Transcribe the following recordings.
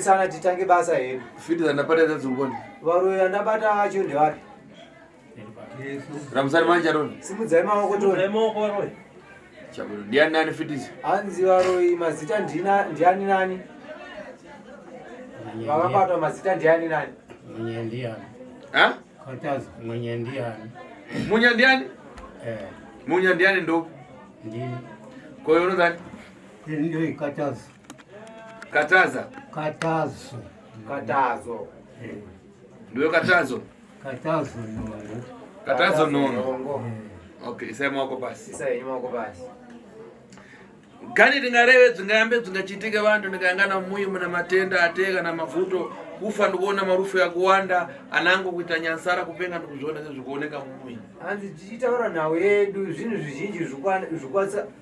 Pedzisana titange basa hedu. Fiti zanapata dzazungoni. Varoya ndabata acho ndewari. Ramsari manje ron. Simudzai maoko tori. Maoko roy. Chabulu. Ndiani nani fitisi? Hanzi varoyi mazita ndiani nani? Vakabata mazita ndiani nani? Munyandiani. Ha? Katazi munyandiani. Munyandiani? Munyandiani ndo. Ndini. Kwa hiyo unadhani? Ndio katazi. Kataza. Katazo. Katazo. Ndio katazo. Katazo nono. Katazo nono. Okay, sema wako basi. Sasa yenyewe wako basi. Kani tingarewe dzingambe dzingachitika vantu ndikayangana muyi muna matenda ateka na mavuto kufa ndikuona marufu ya kuwanda anango kuita nyansara kupenga ndikuzviona sezvikuoneka mumuyi. Hanzi tichitaura nawo yedu zvinhu zvizhinji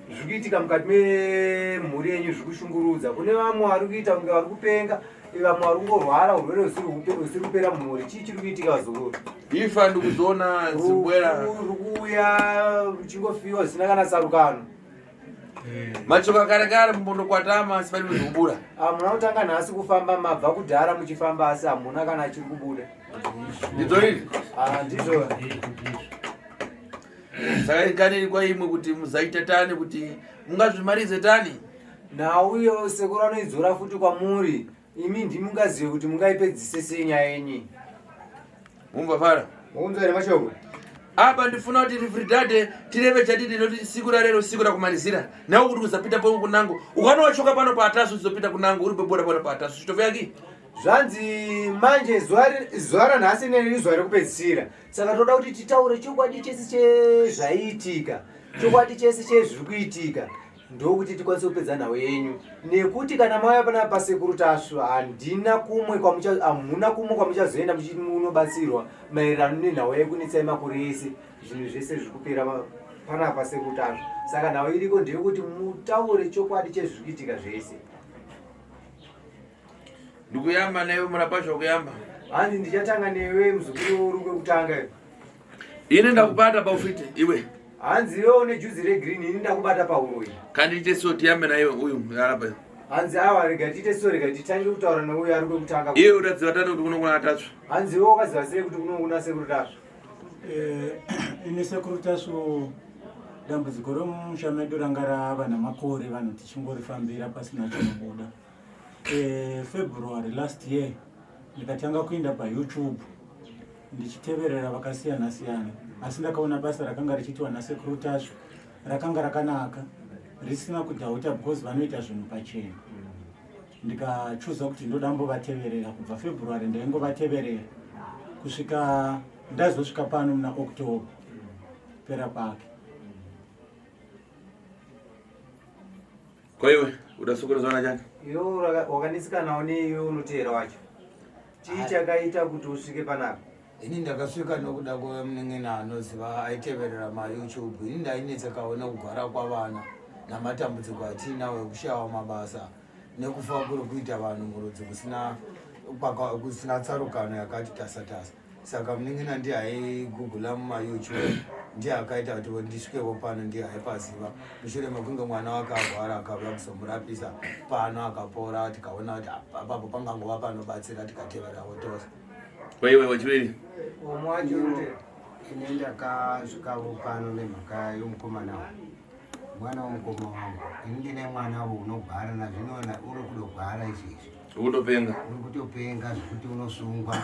zvikuitika mukati memhuri yenyu zvikushungurudza. Kune vamwe vari kuita kunge vari kupenga, vamwe vari kungorwara urwere husiri kupera mumhuri. Chii chiri kuitika zuro? Ifa ndikuzoona zibwera rukuya ruchingofiwa zvisina kana sarukano. Machoka kare mbondo kwatama asipali kuzobura. Hamuna kutanga nhasi kufamba mabva kudhara muchifamba asi hamuna kana chiri kubuda. Ndidzo hili? Ndizvo. Saka ikani kwa imwe kuti muzaita tani kuti mungazvimarize tani. Nauyo sekuru anoidzora futi kwamuri. Imi ndimungazive kuti mungaipedzise sei nyaya yenyu. Mumva fara. Muunzwa here mashoko. Apa ndifuna kuti rifridade tireve chadidi noti siku rarero siku rakumalizira. Nawo kuti uzapita po kunango. Ukanowachoka pano pa atasu uzopita kunango uri bebora pano pa atasu. Chitofyaki? Zvanzi manje zuva ranhasi neri zuva rekupedzisira. Saka toda kuti titaure chokwadi chese chezvaiitika. Chokwadi chese chezviri kuitika. Ndokuti tikwanise kupedza nhau yenyu. Nekuti kana mauya pana pasekuru tasvo hamuna kumwe kwamuchazoenda muchiti munobatsirwa maererano nenhau yekunetsai makore ese. Zvinhu zvese zviri kupera pana pasekuru tasvo. Saka nhau iriko ndeyekuti mutaure chokwadi chezviri kuitika zvese. Ndikuyamba newe murapazha kuyamba. Hanzi ndichatanga newe muzukuru uri kwekutanga. Ine ndakubata paufite iwe. Hanzi iwe une juzi regreen ini ndakubata pauroyi. Kandi tiite so tiyambe na iwe uyu arapa. Hanzi awa rega tiite so rega titange kutaura neuyo ari kwekutanga. Iwe uradziva tani kuti kunongona atatsva. Hanzi iwe wakaziva sei kuti kunongona sekuru tasvo? Ine sekuru tasvo dambudziko romusha medu ranga rava namakore vanhu tichingorifambira pasina chinobuda. February last year ndikatanga kuenda paYouTube ndichiteverera vakasiyana siyana, asi ndakaona basa rakanga richiitwa nasekuru tasvo rakanga rakanaka risina kudhauta because vanoita zvinhu pachena. Ndikachuza kuti ndodambovateverera kubva February ndaingovateverera kusvika ndazosvika pano muna October pera pake. Kwa iwe udasukurudzana chani? Iwe wakanesikanawo neiwe unotevera wacho. Chii chakaita kuti usvike panapa? Ini ndakasvika nokuda kwemuneng'ena anoziva aiteverera maYouTube. Ini ndainetsekawo kugara kwavana namatambudziko atinawo ekushayiwa mabasa nekufa kuri kuita vanhu murudzi kusina tsarukano yakati tasa-tasa. Saka muneng'ena ndiye aigugula mumaYouTube, ndiye akaita kuti ndisvikewo pano, ndiye aipaziva. Mushure mekunge mwana wake arwara akauya kuzomurapisa pano akapora, tikaona kuti apapo pangangova panobatsira tikatevererawo tose. Kwa iwe wachiviri? Omwe wacho unotevera? Ine ndakasvikawo pano nemhaka yomukomana mwana womukoma wangu. Ini ndine mwana unogara nazvinona uri kudogara izvezvi. Ukutopenga? Uri kutopenga zvekuti unosungwa.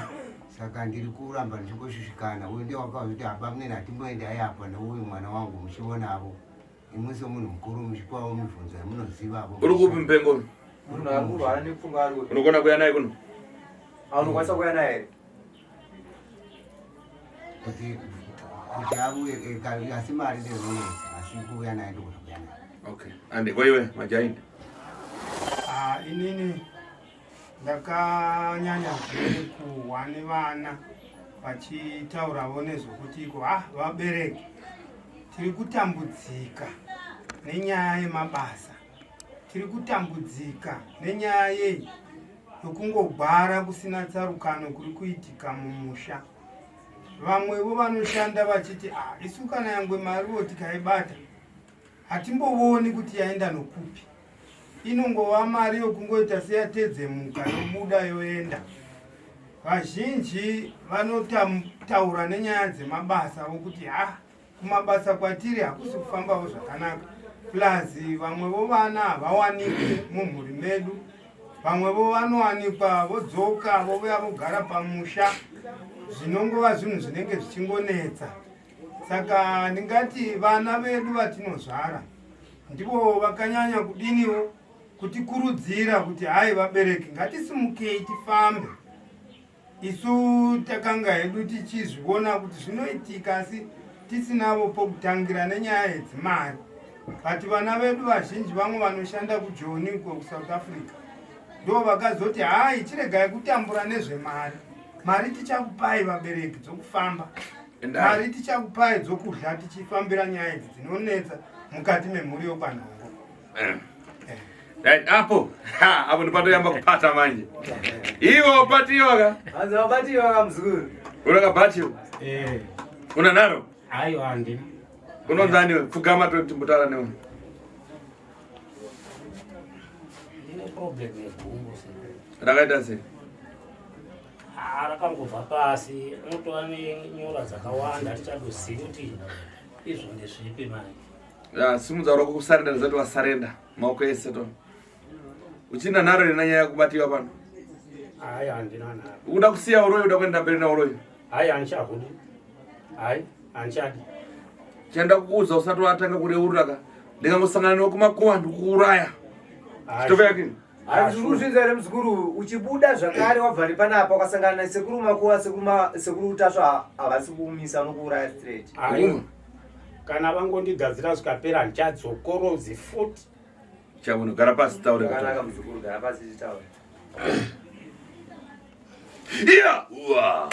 Saka ndiri kuramba ndichingoshushikana. Uyu ndiye wakazi kuti hapa mune ndatimboendai apa neuyu mwana wangu muchionavo. Imwe semunhu mukuru muchipawo mibvunzo yamunozivapo. Uri kupi mupengo? Munhu ari kurwara nepfungwa ari kuti. Unogona kuya naye kuno? Unokwanisa kuya naye here? Kuti avuye asi mari ndezvinonetsa asi kuuya naye ndokuti kuya naye. Okay. Ande kwa iwe majaini? Inini ndakanyanya kuhwa nevana vachitaurawo nezvokuti vabereki tiri kutambudzika nenyaya yemabasa, tiri kutambudzika nenyaya yokungogara kusina tsarukano kuri kuitika mumusha. Vamwevo vanoshanda vachiti isu kana yangwe mariwo tikaibata hatimbovoni kuti yaenda nokupi. inongova mari yokungoita seyatedzemuka yobuda yoenda. Vazhinji vanotaura nenyaya dzemabasa vokuti kumabasa kwatiri hakusi kufambawo zvakanaka. Plus vamwevo vana havawanikwi mumhuri medu, vamwevo vanowanikwa vodzoka vovuya vogara pamusha, zvinongova zvinhu zvinenge zvichingonetsa. Saka ndingati vana vedu vatinozvara ndivo vakanyanya kudiniwo kutikurudzira kuti hai vabereki ngatisimukei tifambe. Isu takanga hedu tichizviona kuti zvinoitika asi tisinavo pokutangira nenyaya yedzimari. But vana vedu vazhinji vamwe vanoshanda kuJoni uko kuSouth Africa ndo vakazoti hai chiregai kutambura nezvemari. Mari tichakupai vabereki dzokufamba. Mari tichakupai dzokudya tichifambira nyaya idzi dzinonetsa mukati memhuri yokwanhongo. Apo ndipatoyamba kupata manje. Iwo patiyoka. Anza patiyoka mzukuru. Unakabatiwa? Una naro? Ayo andi. Unonzani fugama timbutala newe. Ine problem yegumbo se. Rakaita se. Rakangobva pasi, unotova nenyora dzakawanda tichadoziva kuti izvo ndezvipi manje. Simudza uri kusarenda zati wasarenda maoko ese to. Uchina naro nenanya yakubatiwa pano? Hayi handina naro. Uda kusiya uroyi uda kuenda mberi na uroyi? Hayi handichahudi. Hayi handichadi. Chenda kukuudza usati watanga kureuraka. Ndingangosangana newe kumakuwa ndikuuraya. Chitove yakini? Azvuzvinza ere mzukuru uchibuda zvakare wabva panapa ukasangana sekuru makuwa sekuru utasva havasi kuumisa nokuuraya straight. Hayi. Kana vangondigadzira zvikapera ndichadzokorodzi futi. Chabuno gara pasi taure. Kanaka mzukuru gara pasi taure. Iya! Wow!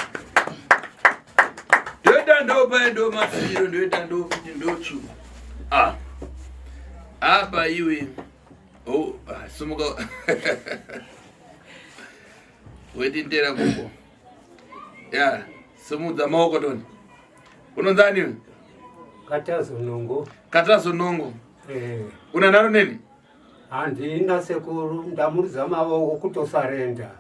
Ndoita ndopa ndo masiro ndoita ndofiti ndotsu. Apa iwe. Sumuka. Wedindera kuko. Ya, sumudza maoko toni. Unonzani iwe? Katazo nongo. Una naro nini? Handina sekuru ndamuridza mavoko kutosarenda.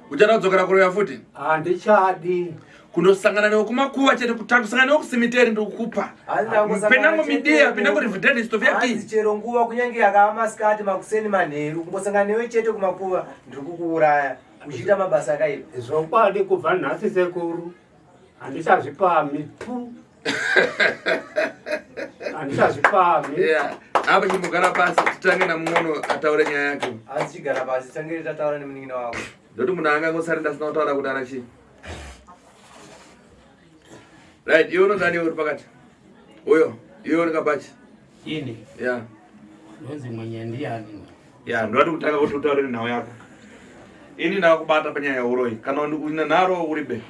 Uchada kudzokera kuroya futi? Handichadi. Kundosangana newe kumakuwa chete kusangana newe kusimiteri ndikukupa. Penango midia, penango rivideni stovia ki. Hanzi chero nguva kunyange yakava masikati makuseni manheru kungosangana newe chete kumakuva ndikukuuraya uchiita mabasa akaipa. Zvokwadi kubva nhasi sekuru. Handisazvipami tu. Handisazvipami. Apa chimugara pasi titange namuono ataure nyaya yake. Hanzi chigara pasi tangere tataura nemunin'ina wako. Ndoti munhu angangosarenda asina kutaura kuti ana chii. Right, iwe unonzani uri pakati? Uyo, iwe uri kapachi? Ini? Ya. Nonzi mwenye ndiani? Ya, ndoti kutanga kuti utaure nenhau yako. Ini ndakubata panyaya yauroyi. Kana une nharo uribe?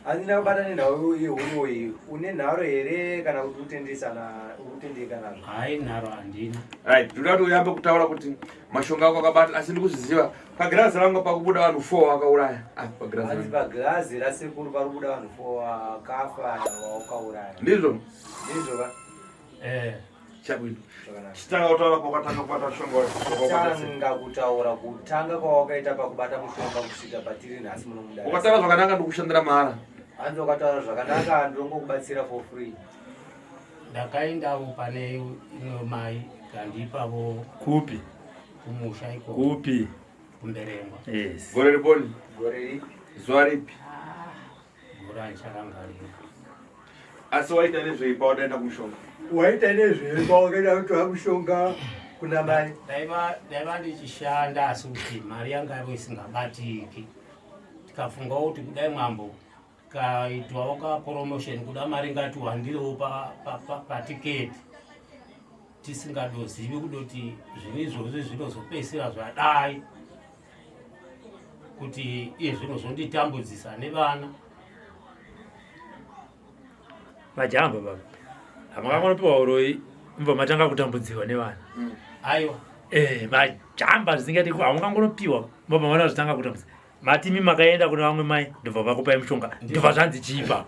Handina kubata nenhau yeuroyi. Une nharo here kana kuti utendeka nazvo? Hayi nharo handina. Right, ndoti uyambe kutaura kuti mashonga ako akabata asi ndikuzviziva. Pagirazi rangu pakubuda vanhu 4 vakauraya. Hanzi pagirazi rasekuru parikubuda vanhu 4 vakafa vakauraya. Ndizvo? Ndizvo ka? Chabwino. Chitanga kutaura kwakatanga kubata mushonga. Tanga kutaura kutanga kwawakaita pakubata mushonga kusvika patiri nhasi munomuda. Ukataura zvakanaka ndikushandira mahara. Hanzi ukataura zvakanaka ndinongokubatsira for free. Ndakaendawo pane imwe mai kandipavo Kupi? kumusha iko. Kupi? Kumberengwa. Yes. Gore riponi? Gore ripi? Zuva ripi? Gore handichakangarira. Asi waita nezveipa wadaenda kumushonga? Waita nezveipa wakaenda kutora mushonga kuna mai? Daiva ndichishanda asi kuti mari yanga yavo isingabatiki. Tikafungawo kuti kudai mwambo kaitwawo kapromotion kuda mari ngati wandirewo patiketi. Tisingadozivi kudoti zvinhu izvozvo zvinozopedzisira zvadai kuti iye zvinozonditambudzisa nevana. Majamba baba. Hamakanopiwa uroyi mbva matanga kutambudziwa nevana. Aiwa. Majamba zvisingati hamakanopiwa mbva mavana zvitanga kutambudziwa. Matimi makaenda kuna vamwe mai ndobva vakupai mushonga ndobva zvanzi chipa.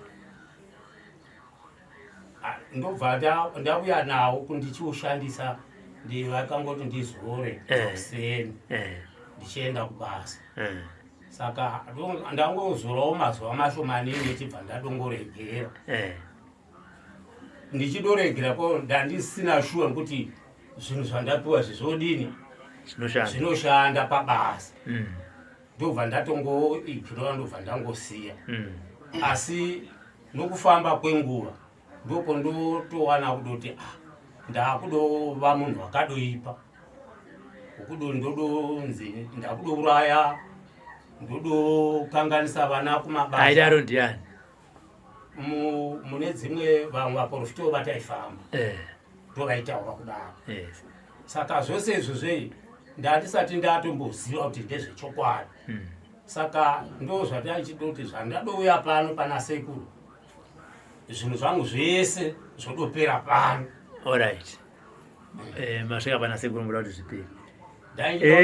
Ndobva ndauya nawo kundichiushandisa vakangoti ndizore kuseni ndichienda kubasa. Saka ndangozorawo mazuva mashomani nechibva ndadongoregera. Ndichidoregera ko ndandisina shuwa kuti zvinhu zvandapiwa zvizodini zvinoshanda pabasa. Ndobva ndatongoigirwa ndobva ndangosiya. Asi nokufamba kwenguva ndopo ndotowana kudoti ndakudova munhu akadoipa ndodonzi ndakudouraya ndodokanganisa vana kumabasa. Aidaro ndiani? Mune dzimwe vamwe vaprofito vataifamba ndovaitaura kudaro. Saka zvose izvozve ndandisati ndatomboziva kuti ndezvechokwadi. Saka ndo zvataichidoti zvandadouya pano pana sekuru zvinhu zvangu zvese zvodopera pano. Alright. Masvika pana sekuru muda kuti zvipere.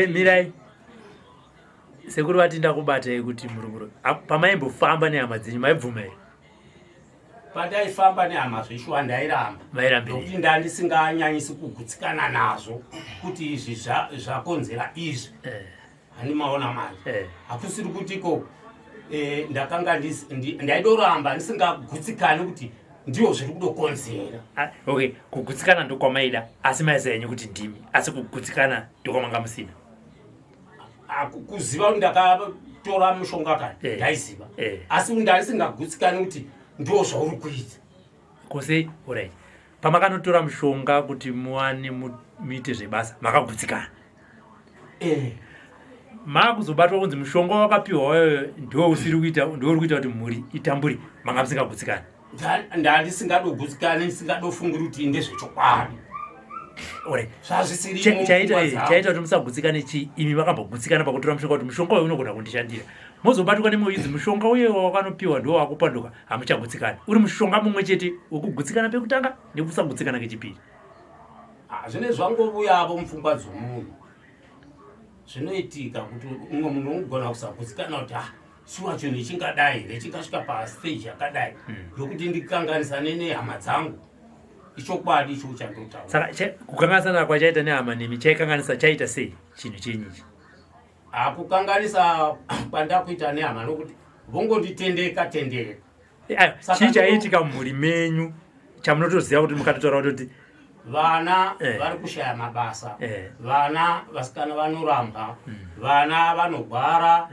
Mirai. Sekuru vati ndakubatai kuti murumuro. Pamaimbofamba nehama dzenyu maibvuma here? Pataifamba nehama zveshuwa ndairamba. Mairambirei? Nokuti ndandisinganyanyisi kugutsikana nazvo kuti izvi zvakonzera izvi. Hani maona manje. Hakusiri kutiko ndakanga ndaidoramba ndisingagutsikani kuti ndiwo zviri kudokonzera. Okay, kugutsikana ndokwamaida asi maisayenyu kuti ndimi, asi kugutsikana ndokwamanga musina. Kuziva kuti ndakatora mushonga kani ndaiziva. Asi ndandisingagutsikani kuti ndiwo zvauri kuita. Kose, alright. Pamakanotora mushonga kuti muwane muite zvebasa, makagutsikana. Makuzobatwa kunzi mushonga wakapiwa wayo ndiwo usiri kuita, ndiwo uri kuita kuti mhuri itamburi, manga musingagutsikana. Ndandisingadogutsikani, ndisingadofungira kuti ndezvechokwadi. Chaita kuti musagutsikane chi imi makambogutsikana pakutora mushonga kuti mushonga uyu unogona kundishandira. Mozobatwa nemoidzi mushonga uye wakanopiwa ndiwo wakupanduka hamuchagutsikana. Uri mushonga mumwe chete wokugutsikana pekutanga nekusagutsikana kechipiri. Zvine zvangovuyapo mupfungwa dzomunhu. Zvinoitika kuti umwe munhu unogona kusagutsikana kuti shuwa chinhu chingadai here chikasvika pastage yakadai yokuti ndikanganisane nehama dzangu. Ichokwadi icho chandotaura. Saka kukanganisana kwachaita nehama nemi chaikanganisa chaita sei chinhu chenyichi? Kukanganisa kwandakuita nehama nokuti vongonditendeka. Chii chaitika mumhuri menyu chamunotoziva kuti mukatotaura kuti vana vari kushaya mabasa, vana vasikana vanoramba, vana vanogwara,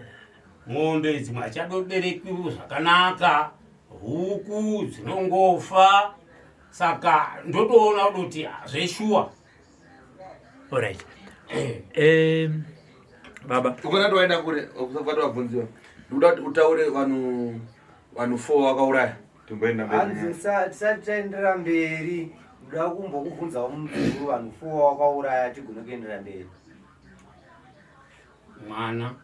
mombe dzimwe hachadobereki zvakanaka, huku dzinongofa. Saka ndotoona kuti zveshuwa. Alright. Baba ukanati waenda kure ukusafata wabvunziwa ndoda kuti utaure vanhu 4 vakauraya timboenda mberi. Hanzi tisataendera mberi, ndoda kumbokubvunzawo muzukuru vanhu 4 vakauraya tigone kuendera mberi. Mwana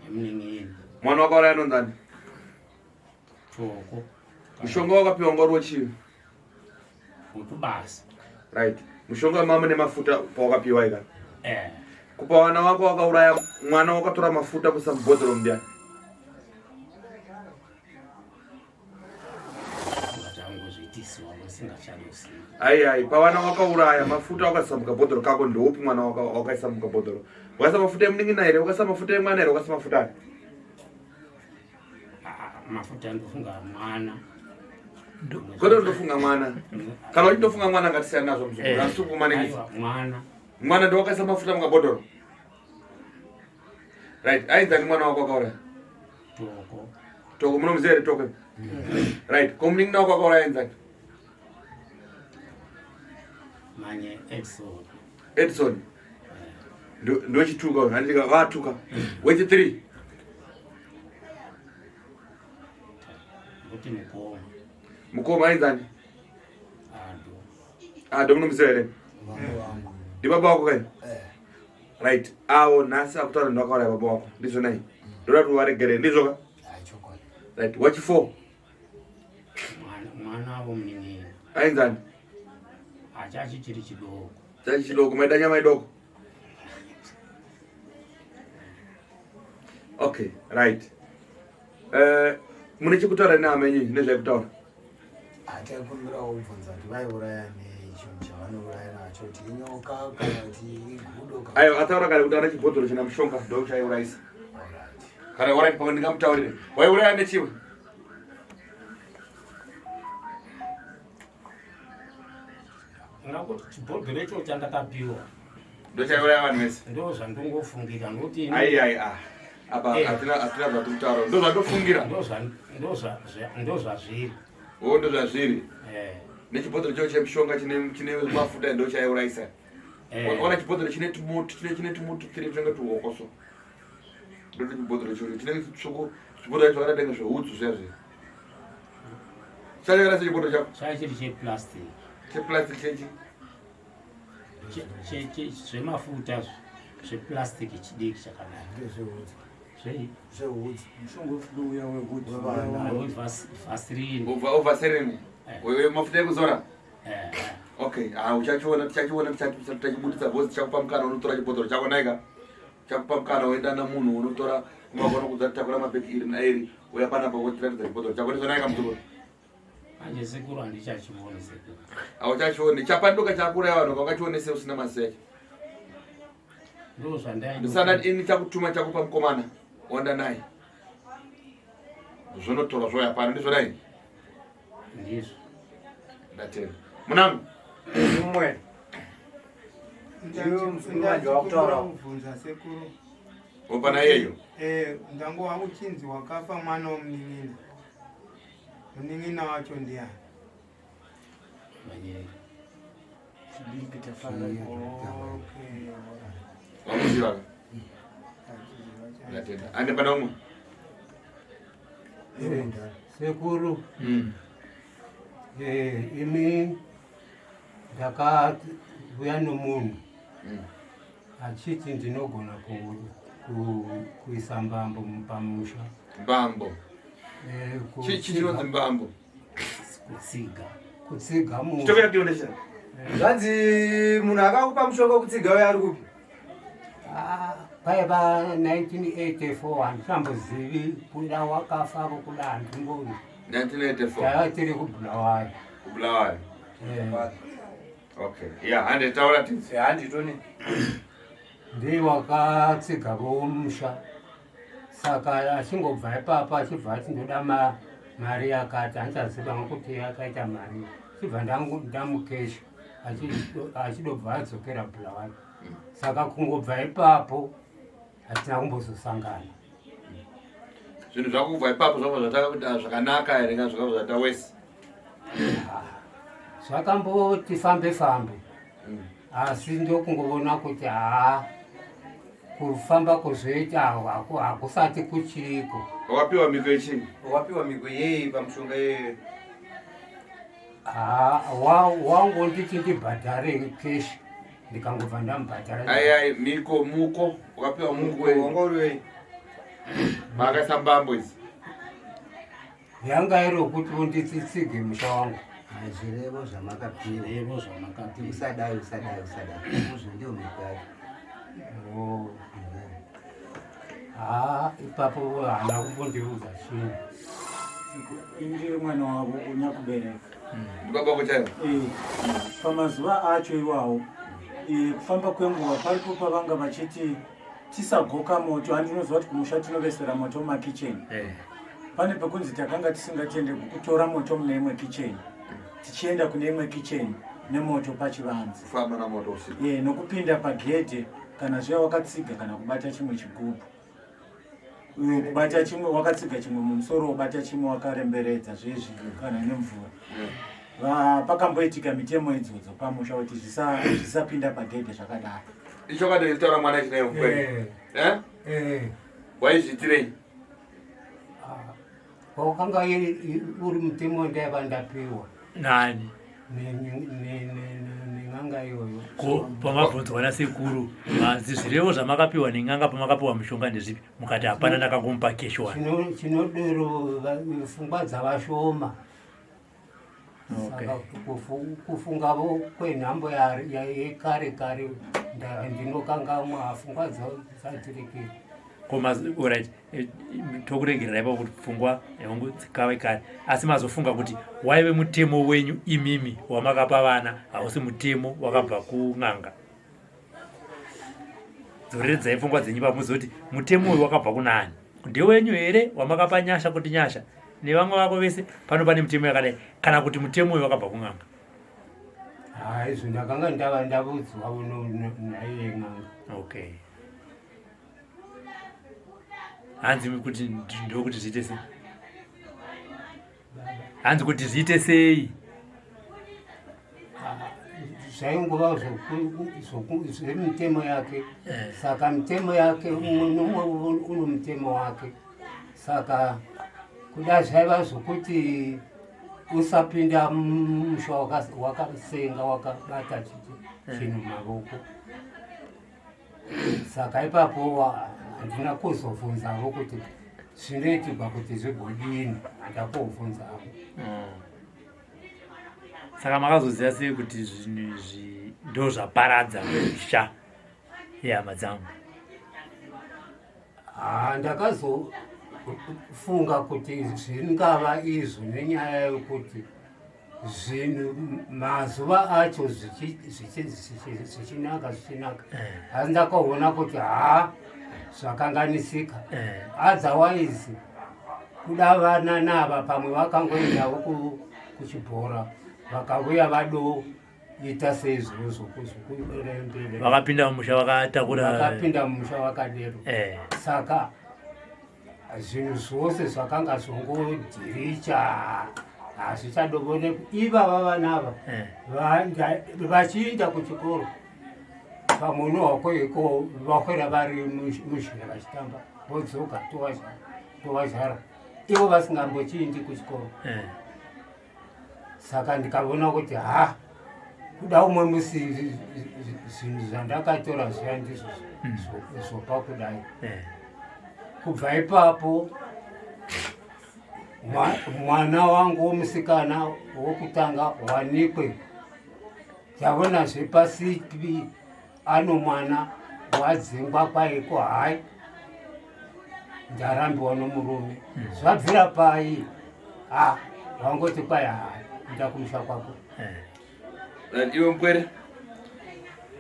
nemunen'eni. Mwana wakauraya anonzani? Choko. Mushonga wakapiwa ngwari wechii? Mukubasa. Right. Mushonga mama nemafuta pawakapiwa ika? Kupa wana wako wakauraya mwana wakatora mafuta kuisa mubhodhoro mbyani? Ai, pawana wakauraya mafuta wakaisa mukabhodhoro kako ndoupi mwana wakaisa mukabhodhoro? Wakaisa mafuta emuning'ina here? Wakaisa mafuta emwana here? Wakaisa mafuta ari? Mafuta ndofunga mwana. Kodo ndofunga mwana. Kana uchindofunga mwana ngatisiyana nazvo muzukuru. Asuku maningisa. Mwana ndo wakaisa mafuta mukabhodhoro. Right, ainzani mwana wako wakauraya? Toko munomuzere toko. Right, komuning'ina wako wakauraya ainzani? Manye Edson. Ndo chituka, handika vatuka. Wechi 3. Mukoma ainzani? Ado munomuzere. Ndi baba wako kai? Right, awo nasi akutaura ndo wakauraya baba wako. Ndizvo nai. Ndoda kuti waregere ndizvo ka? Right, wachi 4. Mwana wavo munen'eni. Ainzani? Chachichiri chidoko. Chachi chidoko, maida nyama idoko. Okay, right. Mune chekutaura nehama yenyu nezvaikutaura? Ataikumbira kubvunza kuti vaiuraya nei. chinhu chavanouraya nacho kuti inyoka kana kuti igudo. Ayo ataura kare kuti ana chibhodhoro china mushonga ndo chaiuraisa. Kana ora ndipo ndingamutaurire. Waiuraya nechiwe. Ngakuti chibhodhoro icho chandakapiwa Ndo chaiuraya vanhu vese. ndo zvandingofungira noti Ai apa atina zvatikutaura. Ndo zvandofungira. ndo zvazviri. Ndo zvazviri. Nechibhodhoro cho chemushonga chine mafuta ndo chaiuraisa. Ona chibhodhoro chine tumuti tiri tunenge tuhokoso. Ndo chibhodhoro cho chine tsvuku chibhodhoro chacho akatenga zvehudzu zvazve. Chaiuraisa chibhodhoro chako. Chachiri cheplastic. Cheplastic chechi. Zvemafuta zveplastic chidiki chakanaka. Zvehudzi. Mushonga wefluya wehudzi. Vaseline. Vaseline. Wewe mafuta ekuzora? Okay, uchachiona tichachibuditsa bhozi chakupa mukana unotora chibhodhoro chako naika. Chakupa mukana uenda namunhu unotora kumagona kudzatakura mabheki iri nairi uya panapa wotiratidza chibhodhoro chako ndizvo naika mutoro. Manje sekuru handichachioni sekuru. Auchachioni chapanduka chakura vanhu vakachionese usina masecha. Ndo zvandai. Ndisana ini chakutuma chakupa mukomana wanda naye. Zvonotora zvoya pano ndizvo dai. Ndizvo. Ndatenda. Munangu. Umwe. Ndakubvunza sekuru. Opana yeyo. Ndango wakuchinzi wakafa mwana womunin'ina. Munin'ina wacho ndiani? Manye. Chidiki tafara. Okay. Wamuziva. Ndatenda. Ande pana umwe. Sekuru. Imi ndakauya nomunhu achiti ndinogona kuisa mbambo pamusha. Mbambo. Chinonzi mbambo. Kutsiga musha. Chitokera kiondesha. Zvanzi munhu akakupa mushonga wekutsiga uya ari kupi? Paiva 1984 handichambozivi kuda wakafako kuda handimboni. 1984. Taiva tiri kuBulawayo. KuBulawayo. Okay. Yeah, hande taura tinzi. Handitoni. Ndiye wakatsiga vomusha. Saka achingobva ipapa achibva ati ndoda mari yakati handichaziva kuti yakaita mari. Chibva ndamukesha achidobva adzokera Bulawayo. Saka kungobva ipapo hatina kumbozosangana. Zvinhu zvakubva ipapo zvabva zvatakuita zvakanaka here kana zvakabva zvata wese? Zvakamboti fambe asi ndokungoona kuti kufamba kuzvoita hakusati kuchiriko. Wakapiwa miko yechini? Wapiwa miko yei pamushonga yeye? Wangonditi ndibhadhare keshi ndikangobva ndamubhadhara. Ai muko wakapiwa muko wangoriwei? Makaisa mbambo idzi? Yanga iri kuti unditsitsige musha wangu. Zvirevo zvamakapiwa. Zvirevo zvamakapiwa. Usadai. Izvo ndio miko yacho. Ipapo hana kumbondiudza chinhu. Indiri mwana wavo unyakubereka. Ndibaba kuchaiva? Pamazuva acho iwawo kufamba kwenguva paripo pavanga vachiti tisagoka moto. Handinoziva kuti kumusha tinovesera moto mumakicheni. Pane pekunzi takanga tisingatende kutora moto mune imwe kicheni tichienda kune imwe kicheni nemoto pachivanze. Kufamba namoto usiku. Nokupinda pagedhe kana zviya wakatsiga kana kubata chimwe chigubhu. Kubata chimwe wakatsiga chimwe mumusoro wobata chimwe wakaremberedza zvezvi kana nemvura. Pakamboitika mitemo idzodzo pamusha kuti zvisapinda pagedhe zvakadaro. Icho kade taura mwana chinayo kweli. Waizvitirei? Wakanga uri mutemo ndaiva ndapiwa. Nani? Neng'anga iyoyo. Pamabvunzwa nasekuru, zvirevo zvamakapiwa neng'anga pamakapiwa mushonga ndezvipi? Mukati hapana ndakangomupa keshwa. Chinodero pfungwa dzavashoma. Saka kufungavo kwenhambo yekare ndinokangamwa pfungwa dzatirekei. koma alright tokuregerera ipapo kuti pfungwa yangu dzikawe kare asi mazofunga kuti waive mutemo wenyu imimi wamakapa vana hausi mutemo wakabva kun'anga dzoredzai pfungwa dzenyu pamuzoti mutemo uyu wakabva kuna ani ndewenyu here wamakapa nyasha kuti nyasha nevamwe vako vese pano pane mutemo yakadai kana kuti mutemo uyu wakabva kun'anga izvo ndakanga ndava ndavudzwa naiye n'anga. Okay, hanzi kuti ndokuti zviite sei hanzi kuti zviite sei zvaingova zvemitemo yake saka mitemo yake umwe nomwe uno mutemo wake saka kuda zvaiva zvokuti usapinda musha wakasenga wakabata chinhu mavoko saka ipapo handina kuzobvunzavo kuti zvinoitirwa kuti zvigodini handakobvunzavo. Saka makazoziva sei kuti zvinhu izvi ndo zvaparadza misha yehama dzangu? Ndakazofunga kuti zvingava izvo nenyaya yokuti zvinhu mazuva acho zvichinaka asi ndakaona kuti zvakanganisika otherwise kuda vana nava pamwe vakangoendavo kuchibhora vakauya vadoita seizvozvo vakapinda mumusha vakapinda mumusha vakadero saka zvinhu zvose zvakanga zvongodhiricha hazvichadovonekwa ivava vanava vachiinda kuchikoro pamwe nohwako iko vakwera vari muzhira vachitamba vodzoka tovazhara ivo vasingambochiindi kuchikoro. Saka ndikaona kuti kuda umwe musi zvinhu zvandakatora zviya ndizvo zvopa kudai. Kubva ipapo mwana wangu womusikana wokutanga wanikwe ndavona zvepasipi ano mwana wadzingwa kwaiko hai ndarambiwa nomurume zvabvira pai wangoti kwai hai ndakumusha kwako. Iwe mkwere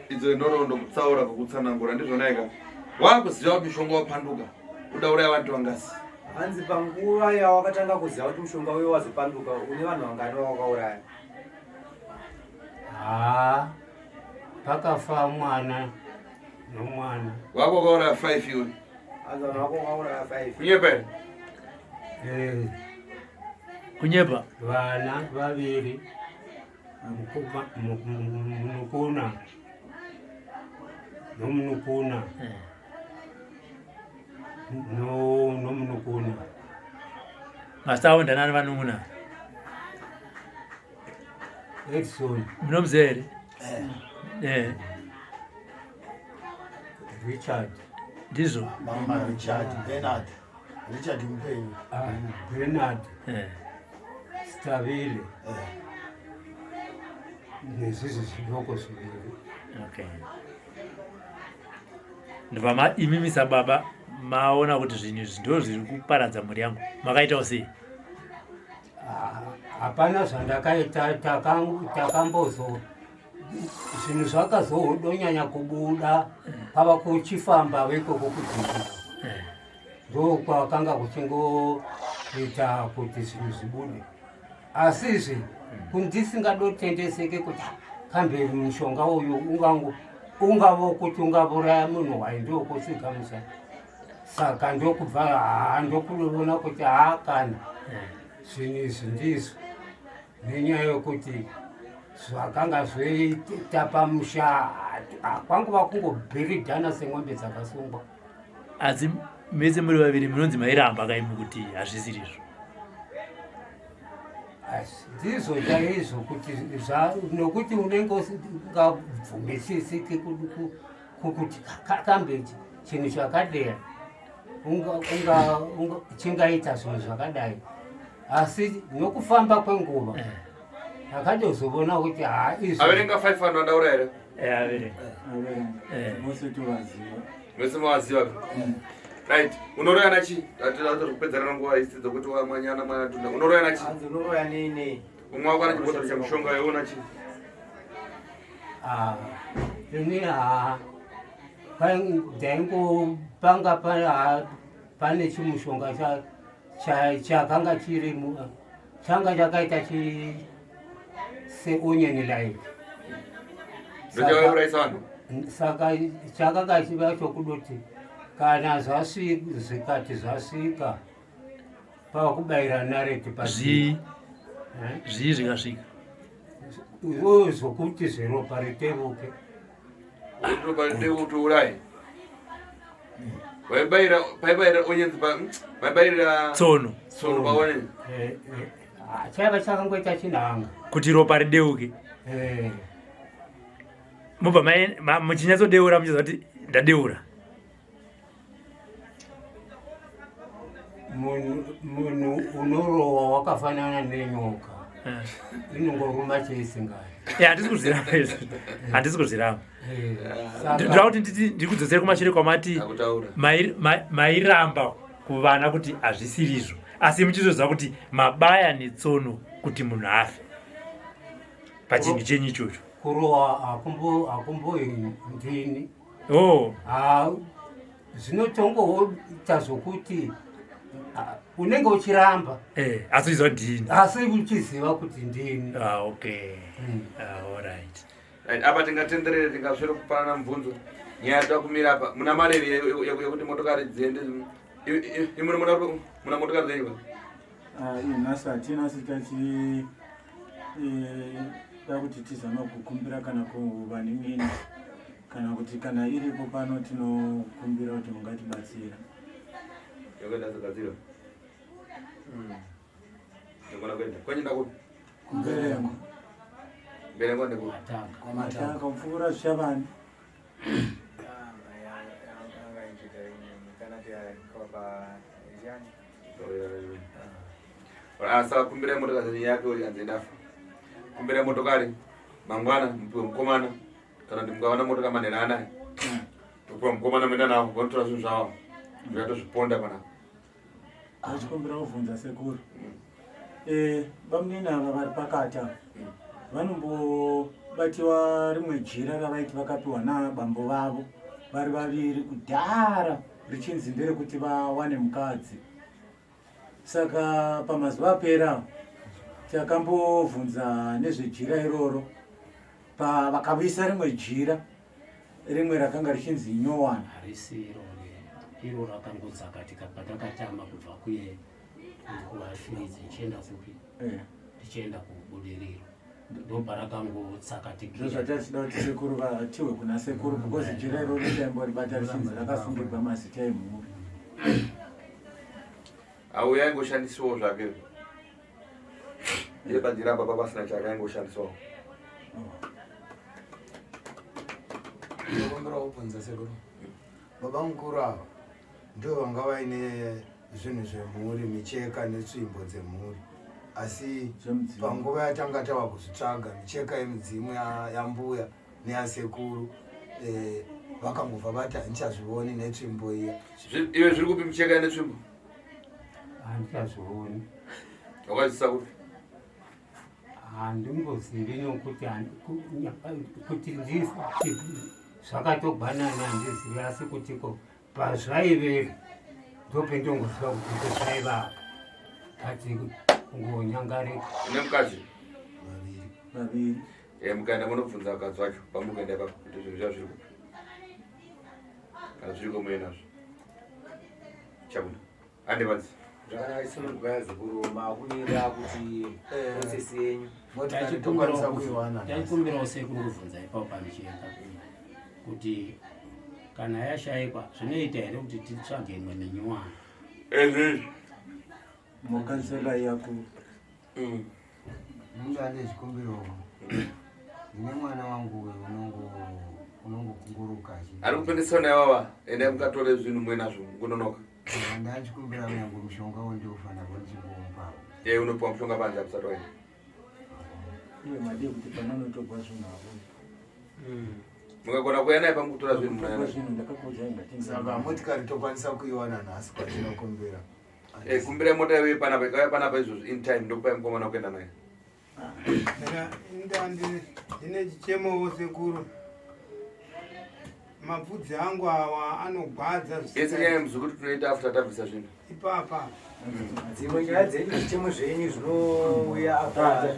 idzo ndorondo kutsaura kwakutsanangura ndizvona ika wakuziva kuti mushonga wapanduka udauraya vantu vangasi? Hanzi panguva yawakatanga kuziva kuti mushonga uyo wazopanduka une vanhu vangani wawakauraya? Pakafa mwana nomwana wako wakauraya 5 iwe? Hanzi vanhu vako wakauraya 5. Kunyepa here? Kunyepa vana vaviri munukuna nomunukuna nomunukuna masaunda nani vanun'una Edson munomuzere Richard ndizvo mama Richard Mpenyu Bernard Stavile nezvizvi zvidoko zviviri. Okay, ndibva imimisa baba maona kuti zvinhu izvi ndo zviri kuparadza mhuri yangu makaitawo sei? Hapana zvandakaita takambozo zvinhu zvakazohodonyanya kubuda pava kuchifamba vekoko kudzika ndokwakanga kuchingoita kuti zvinhu zvibude asizve kundisingadotendeseke kuti kambe mushonga uyu ungavo kuti ungavoraya munhu waindokutsika musa. Saka ndokubva ndokuona kuti kana zvinhu izvi ndizvo nenyaya yokuti zvakanga zvoita pamusha kwanguva kungobhiridhana semwombe dzakasungwa. Asi mese muri vaviri munonzi mairamba kaimi kuti hazvisirizvo? Ndizvo chaizvo kuti nokuti unenge usingabvumisisiki kuti kambe chinhu chakadera chingaita zvinhu zvakadai, asi nokufamba kwenguva akatozobona kuti averenga 500 andaura here? Mose tuvaziva. Mose mawaziva. Right. Unoroya nachi? Atatu kupedzana nguva isidzo kuti wamanyana mwana. Unoroya nachi? Unoroya nini? Umwa kana chibotoro cha mushonga yona chi? Ini dengo panga pane chimushonga chakanga chiri changa chakaita seonyeni live. Saka chakanga chiva chokudoti kana zvikati zvasvika pakubayira nareti zvii zvikasvika zvokuti zveropa riteruke. Ropa riteruke urayi. Waibayira onyenzi waibayira tsono paone. Chaiva chakangoita chinhanga kuti ropa rideuke. Mobva muchinyatsodeura muchiziva kuti ndadeura. Munhu unorowa wakafanana nenyoka inongoruma cheisingai. Handisi kuzviramba. Ndoda kuti ndiri kudzosera kumashure kwamati mairamba kuvana kuti hazvisirizvo, asi muchizoziva kuti mabaya netsono kuti munhu afe pachinhu chenyu ichocho. Kurowa hakumboindini. Zvinotongoita zvokuti unenge uchiramba asi uchiziva ndini, asi uchiziva kuti ndini. Okay. Alright. Apa tingatenderere tingasvere kupanana mubvunzo. Nyaya takumira apa muna mare yekuti motokari dziende. Muna motokari dzenyu. Nhasi hatina sitachi kuti tizama kukumbira kana kuva nemini kana kuti kana iripo pano tinokumbira kuti mungatibatsira. Yokwenda zagadzira. Ndikona kwenda. Kwenye ndako. Kumberengo. Mberengo ndiko. Matanga mfura zvishavani. Asa kumbira motokari zenyu yake uri anzendafa. Kumbira motokari mangwana mpuwe mkomana kana ndimgawana motokari manena anaye. Mpuwe mkomana menda nawo kontora zvinhu zvawo. Ndikatozviponda pana. Achikumbira kuvhunza sekuru. Bamweni ava vari pakati ava vanombobatiwa rimwe jira ravaiti vakapiwa nabambo vavo vari vaviri kudhara richinzi nderekuti vawane mukadzi. Saka pamazuva apera takambobvunza nezvejira iroro, vakavisa rimwe jira rimwe rakanga richinzi Nyoka. Harisiro iro rakangodzaka patakatama kubva kuye kuvafiridzi ndichienda kupi ndichienda kubudiriro ndobva rakangotsakatikira. Zvatichida kuti sekuru vatiwe kuna sekuru because jira iroro ritaimboribata richinzi rakasungirwa mazita emhuri. Au yaingoshandiswawo zvake. Iye padiramba papasina chakaingoshandiswawo. Ndinokumbira kubvunza sekuru. Baba mukuru ava ndo vanga vaine zvinhu zvemhuri, micheka netsvimbo dzemhuri, asi panguva yatanga tava kuzvitsvaga micheka yemidzimu yambuya neyasekuru vakangobva vati handichazvioni netsvimbo iya. Iwe zviri kupi micheka netsvimbo? Handichazvioni. Wakazvisa kupi? Handimbozivi nokuti kuti zvakatogbanana handizivi, asi kutiko pazvaiveri ndopendongoziva kuti zvaiva kati ngonyangarika. Une mukadzi? Vaviri. Mukaenda munobvunza vakadzi vacho pamukaenda ipapo kuti zvinhu zvavo zviri kupi? Kana zviri komuenazvo chabuda andevadzi zvakanaka simunogaya zvikuru makumirira kuti process yenyu taikumbirawo sekuru kubvunza ipapo pamicheka kuti kana yashayikwa zvinoita here kuti titsvage imwe minyuwana. Mukansela yako munga nezvikumbiro ndine mwana wangu unongokunguruka ari kupendesa naivava ende mukatore zvinhu mwenazvo kunonoka. Ndachikumbira yangu mushonga wondiofana kundichipompa. Unopiwa mushonga panje apusati waenda. iwe madii kuti pananotogwa zvinhu havo mukagona kuya naye pamukutora zvinhu munana saka motikari tokwanisa kuiwana nhasi kwatinokumbira kumbirai mota iwe panapa izvozvo in time ndokupai mukomana kuenda naye ndine chichemowo sekuru mabvudzi angu awa anogwadza yesinyaya muzukuru tunoita after tabvisa zvinhu ipapa dzimwe nyaya dzenyu zvichemo zvenyu zvinouya after